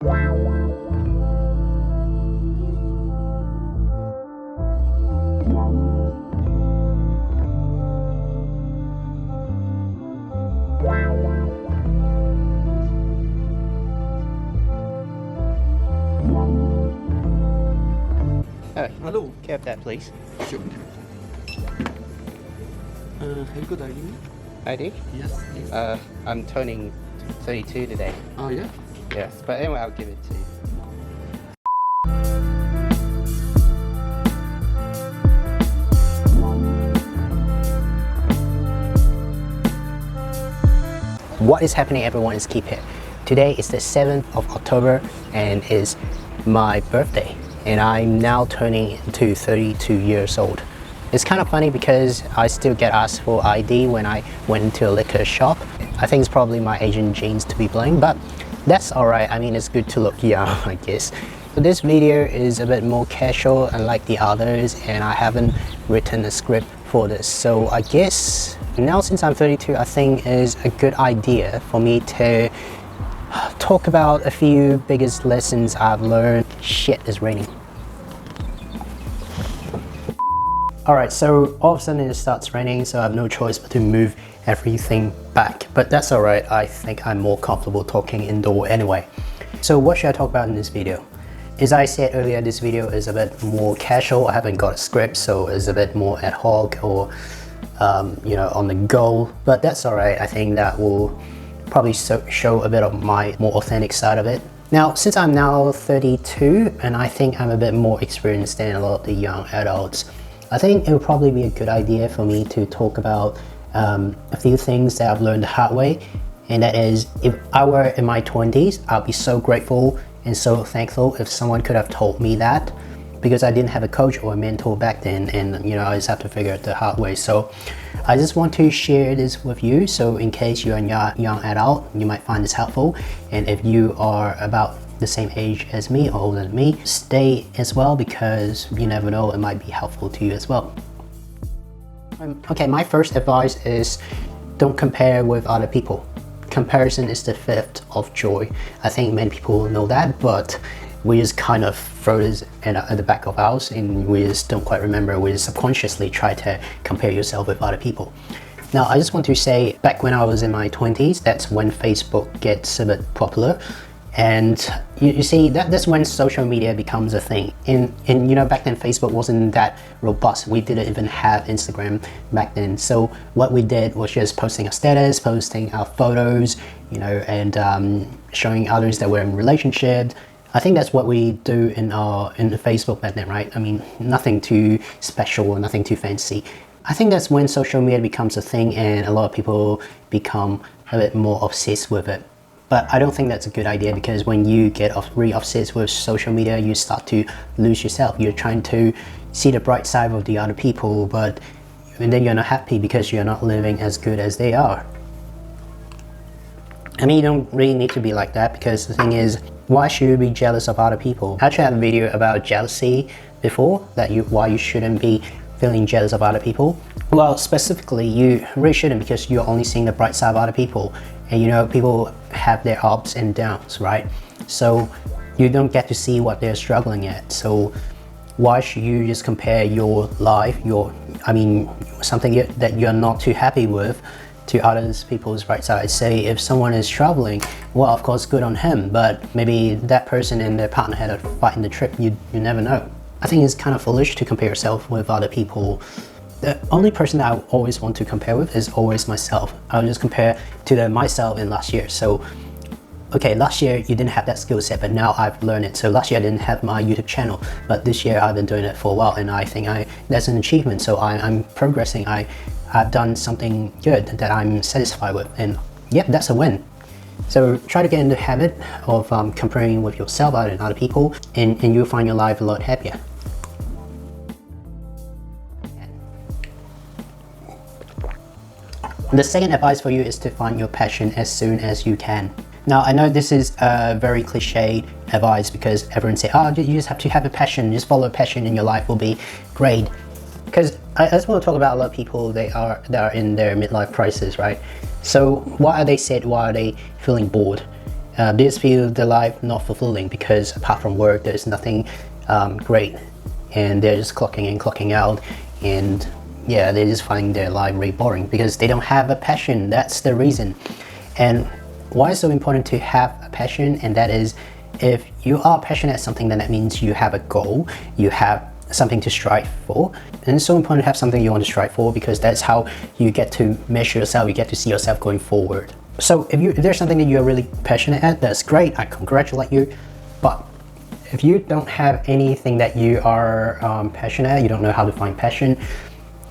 Hello. Can I have that, please? Sure. Have you got ID? ID? Yes, please. I'm turning 32 today. Oh, yeah? Yes, but anyway, I'll give it to you. What is happening, everyone? Is Keep It. Today is the 7th of October and is my birthday, and I'm now turning to 32 years old. It's kind of funny because I still get asked for ID when I went into a liquor shop. I think it's probably my Asian genes to be blamed, but that's alright. I mean, it's good to look young, I guess. So this video is a bit more casual unlike the others, and I haven't written a script for this. So I guess now, since I'm 32, I think is a good idea for me to talk about a few biggest lessons I've learned. Shit, it's raining. Alright, so all of a sudden it starts raining, so I have no choice but to move everything back. But that's alright, I think I'm more comfortable talking indoor anyway. So what should I talk about in this video? As I said earlier, this video is a bit more casual. I haven't got a script, so it's a bit more ad hoc or you know, on the go. But that's alright, I think that will probably show a bit of my more authentic side of it. Now, since I'm now 32 and I think I'm a bit more experienced than a lot of the young adults, I think it would probably be a good idea for me to talk about a few things that I've learned the hard way. And that is, if I were in my 20s, I'll be so grateful and so thankful if someone could have told me that, because I didn't have a coach or a mentor back then, and you know, I just have to figure it the hard way. So I just want to share this with you, so in case you're a young adult, you might find this helpful. And if you are about the same age as me or older than me, stay as well, because you never know, it might be helpful to you as well. Okay, my first advice is don't compare with other people. Comparison is the thief of joy. I think many people know that, but we just kind of throw this at the back of ours and we just don't quite remember. We just subconsciously try to compare yourself with other people. Now, I just want to say, back when I was in my 20s, that's when Facebook gets a bit popular. And you see, that's when social media becomes a thing. And you know, back then Facebook wasn't that robust. We didn't even have Instagram back then. So what we did was just posting our status, posting our photos, you know, and showing others that we're in a relationship. I think that's what we do in the Facebook back then, right? I mean, nothing too special or nothing too fancy. I think that's when social media becomes a thing and a lot of people become a bit more obsessed with it. But I don't think that's a good idea, because when you get really obsessed with social media, you start to lose yourself. You're trying to see the bright side of the other people, but then you're not happy because you're not living as good as they are. I mean, you don't really need to be like that, because the thing is, why should you be jealous of other people? I actually had a video about jealousy before, why you shouldn't be feeling jealous of other people. Well, specifically, you really shouldn't, because you're only seeing the bright side of other people. And you know, people have their ups and downs, right? So you don't get to see what they're struggling at. So why should you just compare your life, something that you're not too happy with, to others people's bright side? Say if someone is traveling, well, of course, good on him, but maybe that person and their partner had a fight in the trip. You never know. I think it's kind of foolish to compare yourself with other people. The only person that I always want to compare with is always myself. I'll just compare to myself in last year. So, okay, last year you didn't have that skill set, but now I've learned it. So last year I didn't have my YouTube channel, but this year I've been doing it for a while, and I think that's an achievement. So I'm progressing. I've done something good that I'm satisfied with, and yeah, that's a win. So try to get in the habit of comparing with yourself and other people, and you'll find your life a lot happier. The second advice for you is to find your passion as soon as you can. Now, I know this is a very cliche advice, because everyone say, oh, you just have to have a passion, just follow a passion and your life will be great. Because I just want to talk about a lot of people that are in their midlife crisis, right? So why are they sad? Why are they feeling bored? they just feel their life not fulfilling because apart from work, there's nothing great, and they're just clocking in, clocking out, and yeah, they're just finding their life really boring because they don't have a passion. That's the reason. And why it's so important to have a passion, and that is, if you are passionate at something, then that means you have a goal, you have something to strive for. And it's so important to have something you want to strive for, because that's how you get to measure yourself, you get to see yourself going forward. So if there's something that you're really passionate at, that's great, I congratulate you. But if you don't have anything that you are passionate at, you don't know how to find passion,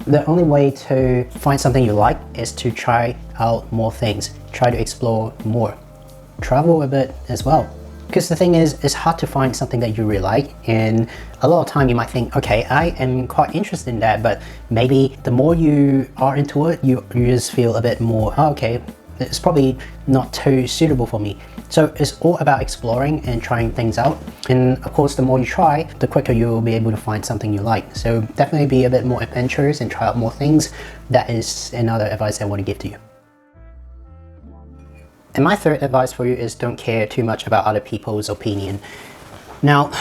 the only way to find something you like is to try out more things, try to explore more, travel a bit as well. Because the thing is, it's hard to find something that you really like, and a lot of time you might think, okay, I am quite interested in that, but maybe the more you are into it, you just feel a bit more, oh, okay, it's probably not too suitable for me. So it's all about exploring and trying things out, and of course the more you try, the quicker you'll be able to find something you like. So definitely be a bit more adventurous and try out more things. That is another advice I want to give to you. And my third advice for you is, don't care too much about other people's opinion. Now,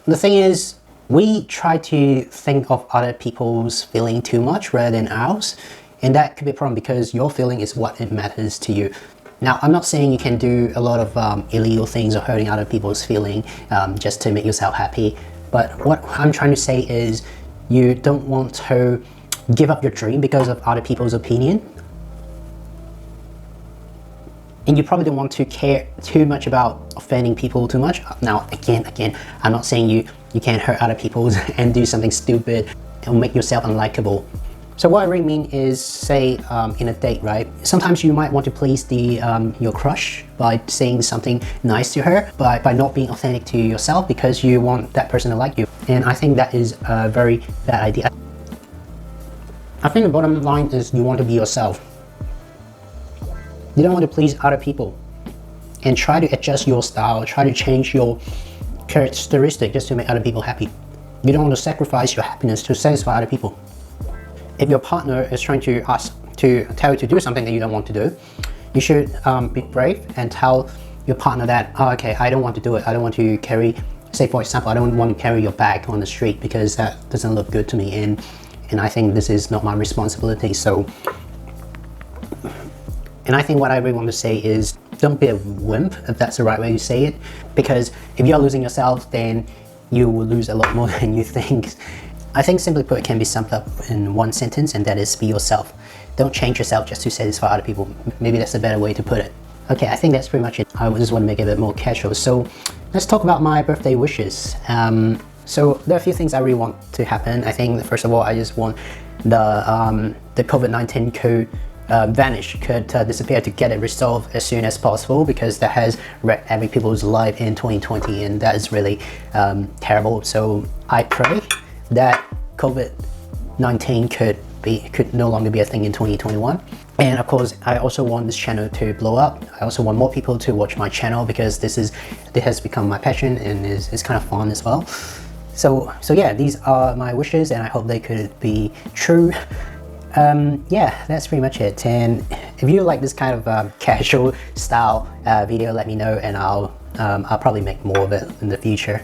the thing is, we try to think of other people's feeling too much rather than ours, and that could be a problem because your feeling is what it matters to you. Now, I'm not saying you can do a lot of illegal things or hurting other people's feeling just to make yourself happy, but what I'm trying to say is, you don't want to give up your dream because of other people's opinion. And you probably don't want to care too much about offending people too much. Now, again, I'm not saying you can't hurt other people and do something stupid and make yourself unlikable. So what I really mean is, say in a date, right? Sometimes you might want to please your crush by saying something nice to her, but by not being authentic to yourself because you want that person to like you. And I think that is a very bad idea. I think the bottom line is, you want to be yourself. You don't want to please other people, and try to adjust your style, try to change your characteristic just to make other people happy. You don't want to sacrifice your happiness to satisfy other people. If your partner is trying to tell you to do something that you don't want to do, you should be brave and tell your partner that, oh, okay, I don't want to do it. I don't want to carry, say for example, I don't want to carry your bag on the street because that doesn't look good to me, and I think this is not my responsibility. So. And I think what I really want to say is, don't be a wimp, if that's the right way to say it, because if you're losing yourself, then you will lose a lot more than you think. I think, simply put, it can be summed up in one sentence, and that is, be yourself. Don't change yourself just to satisfy other people. Maybe that's a better way to put it. Okay, I think that's pretty much it. I just want to make it a bit more casual. So let's talk about my birthday wishes. So there are a few things I really want to happen. I think, first of all, I just want the COVID-19 could disappear, to get it resolved as soon as possible, because that has wrecked every people's life in 2020, and that is really terrible. So I pray that COVID-19 could no longer be a thing in 2021. And of course, I also want this channel to blow up. I also want more people to watch my channel, because this has become my passion, and it's kind of fun as well. So yeah, these are my wishes, and I hope they could be true. Yeah, that's pretty much it. And if you like this kind of casual style video, let me know, and I'll probably make more of it in the future.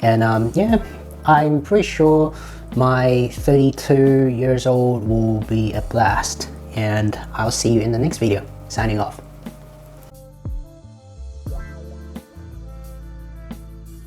And yeah, I'm pretty sure my 32 years old will be a blast, and I'll see you in the next video. Signing off.